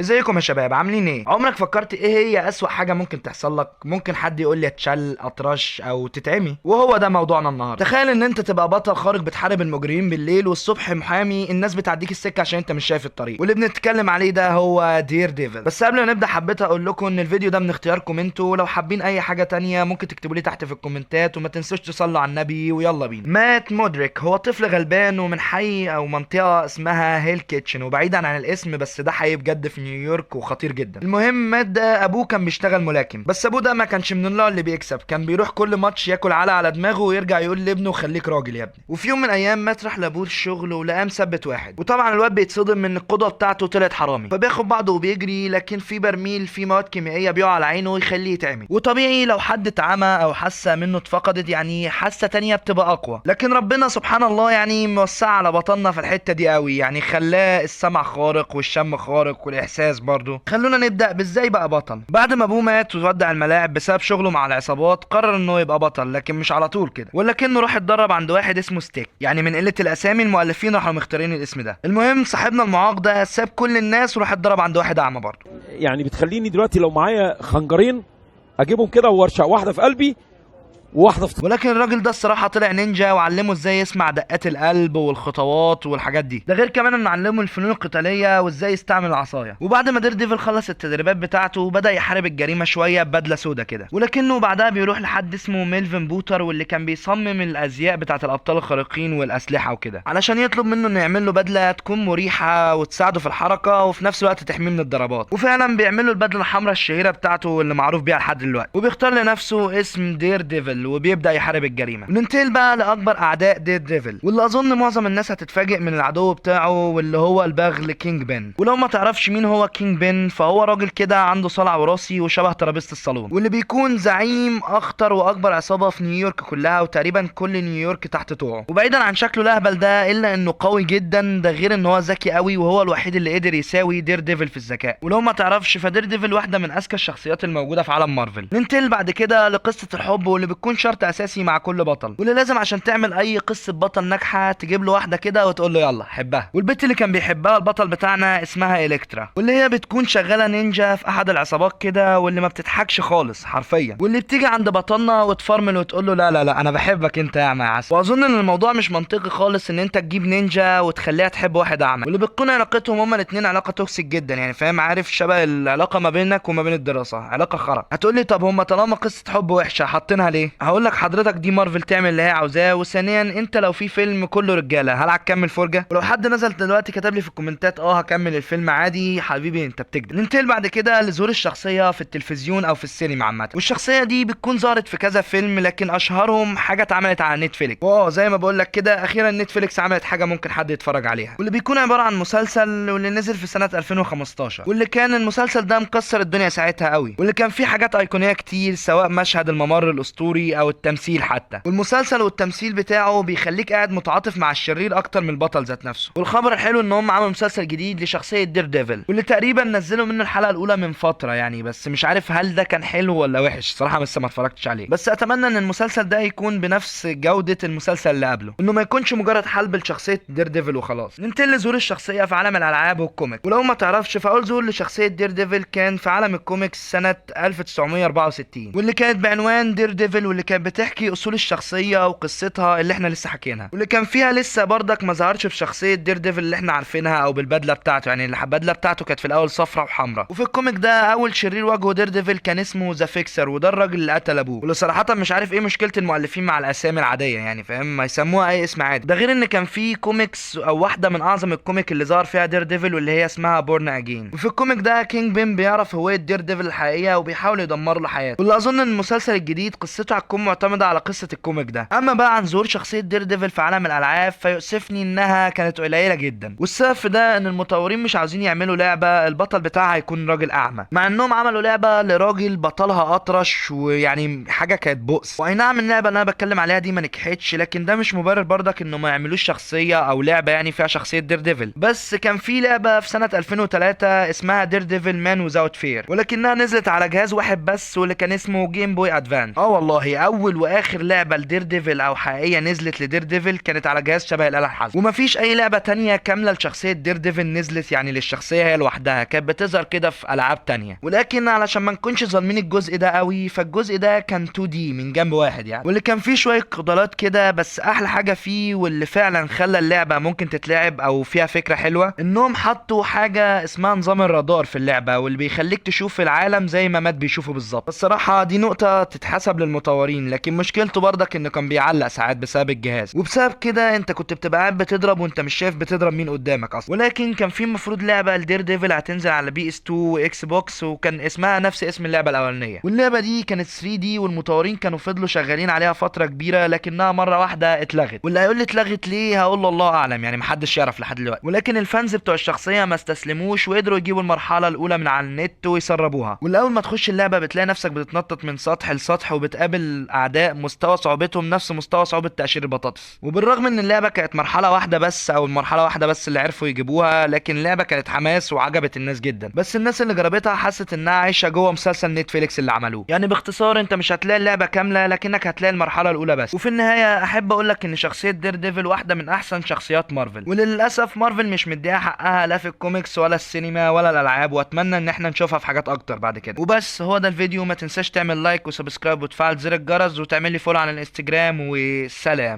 ازيكم يا شباب، عاملين ايه؟ عمرك فكرت ايه هي اسوأ حاجة ممكن تحصل لك؟ ممكن حد يقول لي اتشل، اطرش، او تتعمي. وهو ده موضوعنا النهارده. تخيل ان انت تبقى بطل خارق بتحارب المجرمين بالليل، والصبح محامي الناس بتعديك السكة عشان انت مش شايف الطريق. واللي بنتكلم عليه ده هو دير ديفل. بس قبل ما نبدا حبيت اقول لكم ان الفيديو ده من اختياركم انتوا، ولو حابين اي حاجة تانية ممكن تكتبوا لي تحت في الكومنتات، وما تنسوش تصلوا على النبي. ويلا بينا. مات مودريك هو طفل غلبان ومن حي او منطقة اسمها هيل كيتشن، وبعيدا عن الاسم بس ده حي بجد في نيويورك وخطير جدا. المهم مات ده ابوه كان بيشتغل ملاكم، بس ابوه ده ما كانش من النوع اللي بيكسب. كان بيروح كل ماتش ياكل على دماغه ويرجع يقول لابنه خليك راجل يا ابني. وفي يوم من الايام مات راح لابوه الشغل ولقاه مثبت واحد، وطبعا الواد بيتصدم من القدوه بتاعته طلعت حرامي، فبياخد بعضه وبيجري، لكن في برميل فيه مواد كيميائيه بيقع على عينه ويخليه يتعمي. وطبيعي لو حد اتعمى او حاسه منه اتفقدت يعني حاسه تانية بتبقى اقوى، لكن ربنا سبحان الله يعني موسع على بطننا في الحته دي قوي، يعني خلاه السمع خارق والشم خارق والاحساس برضه. خلونا نبدا بازاي بقى بطل. بعد ما ابوه مات وودع الملاعب بسبب شغله مع العصابات، قرر انه يبقى بطل، لكن مش على طول كده، ولكنه راح اتدرب عند واحد اسمه ستيك. يعني من قله الاسامي المؤلفين راحوا مختارين الاسم ده. المهم صاحبنا المعاق ده ساب كل الناس وراح اتدرب عند واحد اعمى برضه. يعني بتخليني دلوقتي لو معايا خنجرين اجيبهم كده وارشق واحده في قلبي وواحده في ولكن الراجل ده الصراحه طلع نينجا، وعلمه ازاي يسمع دقات القلب والخطوات والحاجات دي. ده غير كمان انه علمه الفنون القتاليه وازاي يستعمل العصايه. وبعد ما دير ديفل خلص التدريبات بتاعته بدا يحارب الجريمه شويه ببدله سودا كده، ولكنه بعدها بيروح لحد اسمه ميلفن بوتر، واللي كان بيصمم الازياء بتاعه الابطال الخارقين والاسلحه وكده، علشان يطلب منه انه يعمل له بدله تكون مريحه وتساعده في الحركه وفي نفس الوقت تحميه من الضربات. وفعلا بيعمل له البدله الحمراء الشهيره بتاعته اللي معروف بيها لحد دلوقتي، وبيختار لنفسه اسم دير ديفل وبيبدا يحارب الجريمه. وننتقل بقى لاكبر اعداء دير ديفل، واللي اظن معظم الناس هتتفاجئ من العدو بتاعه، واللي هو البغل كينج بن. ولو ما تعرفش مين هو كينج بن، فهو راجل كده عنده صلع وراثي وشبه ترابيزه الصالون، واللي بيكون زعيم اخطر واكبر عصابه في نيويورك كلها، وتقريبا كل نيويورك تحت طوعه. وبعيدا عن شكله الاهبل ده الا انه قوي جدا، ده غير ان هو ذكي قوي، وهو الوحيد اللي قدر يساوي دير ديفل في الذكاء. ولو ما تعرفش فدير ديفل واحده من اذكى الشخصيات الموجوده في عالم مارفل. ننتقل بعد كده لقصه الحب، واللي بتكون شرط اساسي مع كل بطل، واللي لازم عشان تعمل اي قصه بطل ناجحه تجيب له واحده كده وتقول له يلا حبها. والبنت اللي كان بيحبها البطل بتاعنا اسمها الكترا، واللي هي بتكون شغاله نينجا في احد العصابات كده، واللي ما بتضحكش خالص حرفيا، واللي بتيجي عند بطلنا وتفرمل وتقول له لا لا لا انا بحبك انت يا اعمى يا عسل. واظن ان الموضوع مش منطقي خالص ان انت تجيب نينجا وتخليها تحب واحد اعمى، واللي بتكون علاقتهم هما الاثنين علاقه توكسيك جدا، يعني فاهم، عارف شبه العلاقه ما بينك وما بين الدراسه، علاقه خرا. هتقول لي طب هما طالما قصه حب وحشه حاطينها ليه؟ هقول لك حضرتك دي مارفل تعمل اللي هي عاوزاه، وثانيا انت لو في فيلم كله رجاله هل هتكمل فرجه؟ ولو حد نزل دلوقتي كتب لي في الكومنتات هكمل الفيلم عادي، حبيبي انت بتكذب. ننتقل بعد كده لظهور الشخصيه في التلفزيون او في السينما عامه، والشخصيه دي بتكون ظهرت في كذا فيلم، لكن اشهرهم حاجه اتعملت على نتفليكس. زي ما بقول لك كده اخيرا نتفليكس عملت حاجه ممكن حد يتفرج عليها، واللي بيكون عباره عن مسلسل، واللي نزل في سنه 2015، واللي كان المسلسل ده مكسر الدنيا ساعتها قوي، واللي كان فيه حاجات ايقونيه كتير سواء مشهد الممر الاسطوري او التمثيل حتى. والمسلسل والتمثيل بتاعه بيخليك قاعد متعاطف مع الشرير اكتر من البطل ذات نفسه. والخبر الحلو ان هم عملوا مسلسل جديد لشخصيه دير ديفل، واللي تقريبا نزلوا منه الحلقه الاولى من فتره يعني، بس مش عارف هل ده كان حلو ولا وحش صراحه، لسه ما اتفرجتش عليه. بس اتمنى ان المسلسل ده يكون بنفس جوده المسلسل اللي قبله، انه ما يكونش مجرد حلب لشخصيه دير ديفل وخلاص. ننتقل لظهور الشخصيه في عالم الالعاب والكوميك. ولو ما تعرفش فاول ظهور لشخصيه دير ديفل كان في عالم الكوميكس سنه 1964، واللي كانت بعنوان دير ديفل، واللي كانت بتحكي اصول الشخصيه وقصتها اللي احنا لسه حكيناها، واللي كان فيها لسه برضك ما ظهرش في شخصيه دير ديفل اللي احنا عارفينها او بالبدله بتاعته، يعني البدله بتاعته كانت في الاول صفراء وحمراء. وفي الكوميك ده اول شرير واجهه دير ديفل كان اسمه ذا فيكسر، وده الراجل اللي قتل ابوه، واللي صراحه مش عارف ايه مشكله المؤلفين مع الاسامي العاديه، يعني فاهم، ما يسموها اي اسم عادي. ده غير ان كان في كوميكس او واحده من اعظم الكوميك اللي ظهر فيها دير ديفل، واللي هي اسمها بورن اجين. وفي الكوميك ده كينج بين بيعرف هويه دير ديفل الحقيقيه وبيحاول يدمر له حياته، واللي اظن ان المسلسل الجديد قصته هتكون معتمده على قصه الكوميك ده. اما بقى عن ظهور شخصيه دير ديفل في عالم الالعاب فيؤسفني انها كانت قليله جدا، والسبب في ده ان المطورين مش عاوزين يعملوا لعبه البطل بتاعها يكون راجل اعمى، مع انهم عملوا لعبه لراجل بطلها اطرش، ويعني حاجه كانت بؤس. واي نعم اللعبه اللي انا بتكلم عليها دي ما نجحتش، لكن ده مش مبرر برضك انه ما يعملوش شخصيه او لعبه يعني فيها شخصيه دير ديفل. بس كان في لعبه في سنه 2003 اسمها دير ديفل مان ويزاوت فير، ولكنها نزلت على جهاز واحد بس، واللي كان اسمه جيم بوي ادفانس. والله واول واخر لعبه لدير ديفل او حقيقيه نزلت لدير ديفل كانت على جهاز شبه الاله الحاسبه، ومفيش اي لعبه تانية كامله لشخصيه دير ديفل نزلت يعني للشخصيه هي لوحدها، كانت بتظهر كده في العاب تانية. ولكن علشان ما نكونش ظالمين الجزء ده قوي، فالجزء ده كان 2 دي من جنب واحد يعني، واللي كان فيه شويه قدرات كده، بس احلى حاجه فيه واللي فعلا خلى اللعبه ممكن تتلعب او فيها فكره حلوه، انهم حطوا حاجه اسمها نظام الرادار في اللعبه، واللي بيخليك تشوف العالم زي ما مات بيشوفه بالظبط. الصراحه دي نقطه تتحسب للمطورين، لكن مشكلته برضك انه كان بيعلق ساعات بسبب الجهاز، وبسبب كده انت كنت بتبقى قاعد بتضرب وانت مش شايف بتضرب مين قدامك اصلا. ولكن كان في المفروض لعبه لدير ديفل هتنزل على بي اس 2 واكس بوكس، وكان اسمها نفس اسم اللعبه الاولانيه، واللعبه دي كانت 3 دي، والمطورين كانوا فضلوا شغالين عليها فتره كبيره، لكنها مره واحده اتلغت. واللي هيقول لي اتلغت ليه هقول له الله اعلم، يعني محدش يعرف لحد دلوقتي. ولكن الفانز بتوع الشخصيه ما استسلموش وقدروا يجيبوا المرحله الاولى من على النت ويسربوها. والاول ما تخش اللعبه بتلاقي نفسك بتتنطط من سطح لسطح، وبتقابل اعداء مستوى صعوبتهم نفس مستوى صعوبه تقشير البطاطس. وبالرغم ان اللعبه كانت مرحله واحده بس، او المرحله واحده بس اللي عرفوا يجيبوها، لكن اللعبه كانت حماس وعجبت الناس جدا. بس الناس اللي جربتها حست انها عايشه جوه مسلسل نتفليكس اللي عملوه. يعني باختصار انت مش هتلاقي اللعبه كامله، لكنك هتلاقي المرحله الاولى بس. وفي النهايه احب اقول لك ان شخصيه دير ديفل واحده من احسن شخصيات مارفل، وللاسف مارفل مش مديها حقها لا في الكوميكس ولا السينما ولا الالعاب، واتمنى ان احنا نشوفها في حاجات اكتر بعد كده. وبس هو ده الفيديو، ما تنساش تعمل لايك وسبسكرايب وتفعل زر الجرس وتعمل لي فولو على الانستجرام، وسلام.